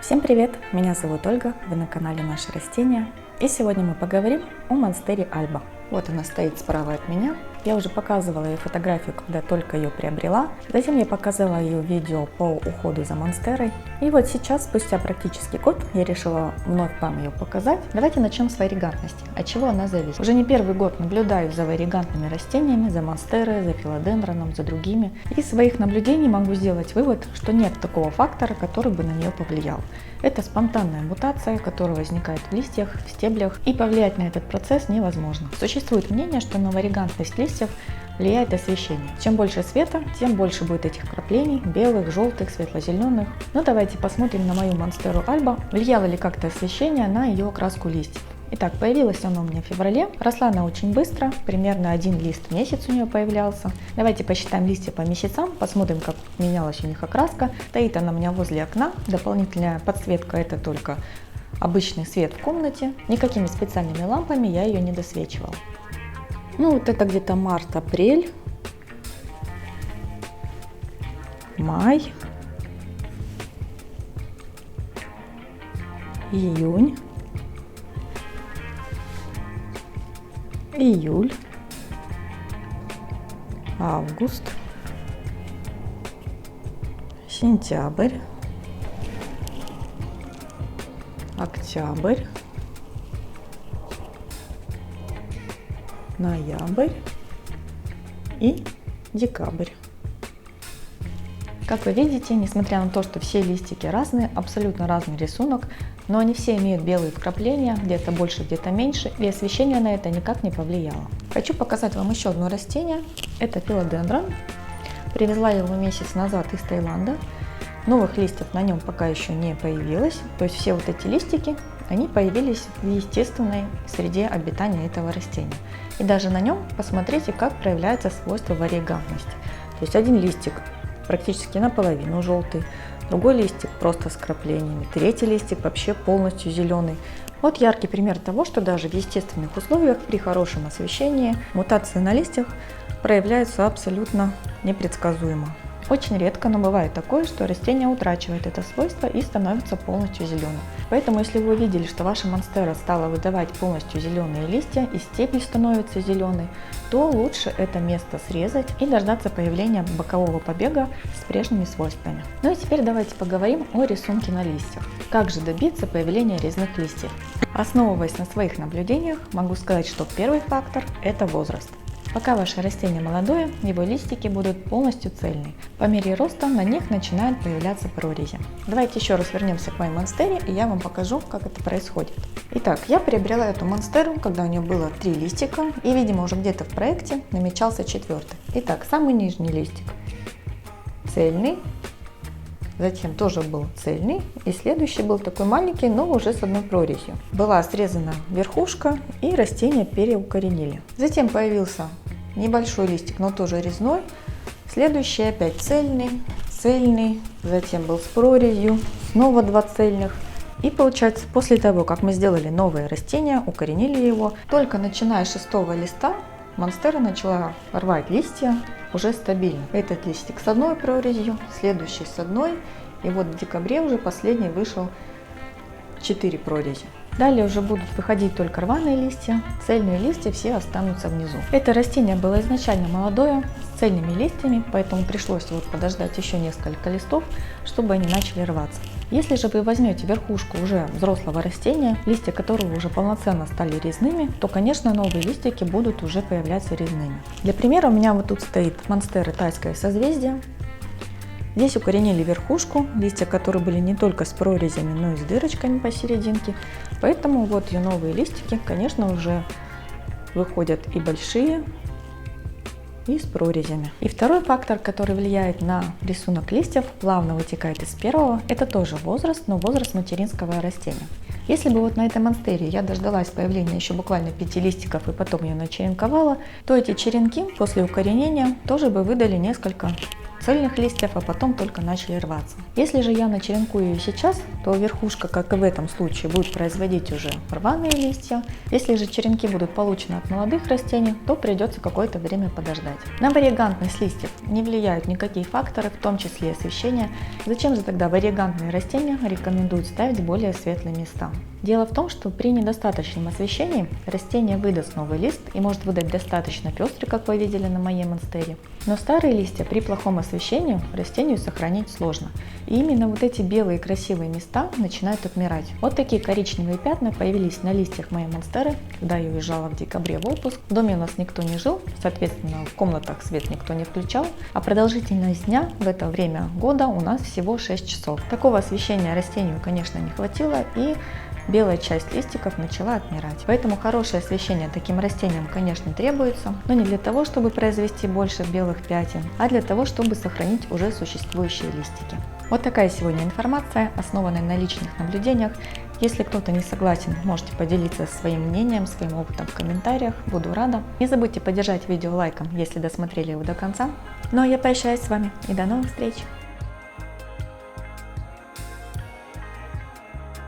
Всем привет! Меня зовут Ольга, вы на канале Наши Растения. И сегодня мы поговорим о монстере Альба. Вот она стоит справа от меня. Я уже показывала ее фотографию, когда только ее приобрела. Затем я показала ее видео по уходу за монстерой. И вот сейчас, спустя практически год, я решила вновь вам ее показать. Давайте начнем с варигантности. От чего она зависит? Уже не первый год наблюдаю за варигантными растениями, за монстерой, за филодендроном, за другими. Из своих наблюдений могу сделать вывод, что нет такого фактора, который бы на нее повлиял. Это спонтанная мутация, которая возникает в листьях, в стеблях, и повлиять на этот процесс невозможно. Существует мнение, что на варигантность листьев влияет освещение. Чем больше света, тем больше будет этих краплений, белых, желтых, светло-зеленых. Но давайте посмотрим на мою монстеру Альба, влияло ли как-то освещение на ее окраску листьев. Итак, появилась она у меня в феврале, росла она очень быстро, примерно один лист в месяц у нее появлялся. Давайте посчитаем листья по месяцам, посмотрим, как менялась у них окраска. Стоит она у меня возле окна, дополнительная подсветка — это только обычный свет в комнате, никакими специальными лампами я ее не досвечивала. Ну вот это где-то март-апрель, май, июнь, июль, август, сентябрь, октябрь, ноябрь и декабрь. Как вы видите, несмотря на то, что все листики разные, абсолютно разный рисунок, но они все имеют белые вкрапления, где-то больше, где-то меньше, и освещение на это никак не повлияло. Хочу показать вам еще одно растение. Это филодендрон. Привезла я его месяц назад из Таиланда. Новых листьев на нем пока еще не появилось, то есть все вот эти листики, они появились в естественной среде обитания этого растения. И даже на нем посмотрите, как проявляется свойство варигантности. То есть один листик практически наполовину желтый, другой листик просто с краплениями, третий листик вообще полностью зеленый. Вот яркий пример того, что даже в естественных условиях при хорошем освещении мутации на листьях проявляются абсолютно непредсказуемо. Очень редко, но бывает такое, что растение утрачивает это свойство и становится полностью зеленым. Поэтому, если вы увидели, что ваша монстера стала выдавать полностью зеленые листья и стебель становится зеленой, то лучше это место срезать и дождаться появления бокового побега с прежними свойствами. Ну и теперь давайте поговорим о рисунке на листьях. Как же добиться появления резных листьев? Основываясь на своих наблюдениях, могу сказать, что первый фактор – это возраст. Пока ваше растение молодое, его листики будут полностью цельные. По мере роста на них начинают появляться прорези. Давайте еще раз вернемся к моей монстере, и я вам покажу, как это происходит. Итак, я приобрела эту монстеру, когда у нее было 3 листика, и, видимо, уже где-то в проекте намечался 4-й. Итак, самый нижний листик цельный, затем тоже был цельный, и следующий был такой маленький, но уже с одной прорезью. Была срезана верхушка, и растение переукоренили. Затем появился небольшой листик, но тоже резной. Следующий опять цельный, цельный, затем был с прорезью, снова 2 цельных. И получается, после того, как мы сделали новое растение, укоренили его, только начиная с 6-го листа монстера начала рвать листья уже стабильно. Этот листик с одной прорезью, следующий с одной, и вот в декабре уже последний вышел 4 прорези. Далее уже будут выходить только рваные листья, цельные листья все останутся внизу. Это растение было изначально молодое, с цельными листьями, поэтому пришлось вот подождать еще несколько листов, чтобы они начали рваться. Если же вы возьмете верхушку уже взрослого растения, листья которого уже полноценно стали резными, то, конечно, новые листики будут уже появляться резными. Для примера у меня вот тут стоит монстера тайское созвездие. Здесь укоренили верхушку, листья которые были не только с прорезями, но и с дырочками посерединке. Поэтому вот ее новые листики, конечно, уже выходят и большие, и с прорезями. И второй фактор, который влияет на рисунок листьев, плавно вытекает из первого, это тоже возраст, но возраст материнского растения. Если бы вот на этой монстере я дождалась появления еще буквально 5 листиков и потом ее начеренковала, то эти черенки после укоренения тоже бы выдали несколько цельных листьев, а потом только начали рваться. Если же я начеренкую ее сейчас, то верхушка, как и в этом случае, будет производить уже рваные листья. Если же черенки будут получены от молодых растений, то придется какое-то время подождать. На вариегантность листьев не влияют никакие факторы, в том числе освещение. Зачем же тогда вариегантные растения рекомендуют ставить в более светлые места? Дело в том, что при недостаточном освещении растение выдаст новый лист и может выдать достаточно пестрый, как вы видели на моей монстере. Но старые листья при плохом освещении растению сохранить сложно. И именно вот эти белые красивые места начинают отмирать. Вот такие коричневые пятна появились на листьях моей монстеры, когда я уезжала в декабре в отпуск. В доме у нас никто не жил, соответственно, в комнатах свет никто не включал, а продолжительность дня в это время года у нас всего 6 часов. Такого освещения растению, конечно, не хватило, и белая часть листиков начала отмирать. Поэтому хорошее освещение таким растениям, конечно, требуется, но не для того, чтобы произвести больше белых пятен, а для того, чтобы сохранить уже существующие листики. Вот такая сегодня информация, основанная на личных наблюдениях. Если кто-то не согласен, можете поделиться своим мнением, своим опытом в комментариях, буду рада. Не забудьте поддержать видео лайком, если досмотрели его до конца. Ну а я прощаюсь с вами и до новых встреч!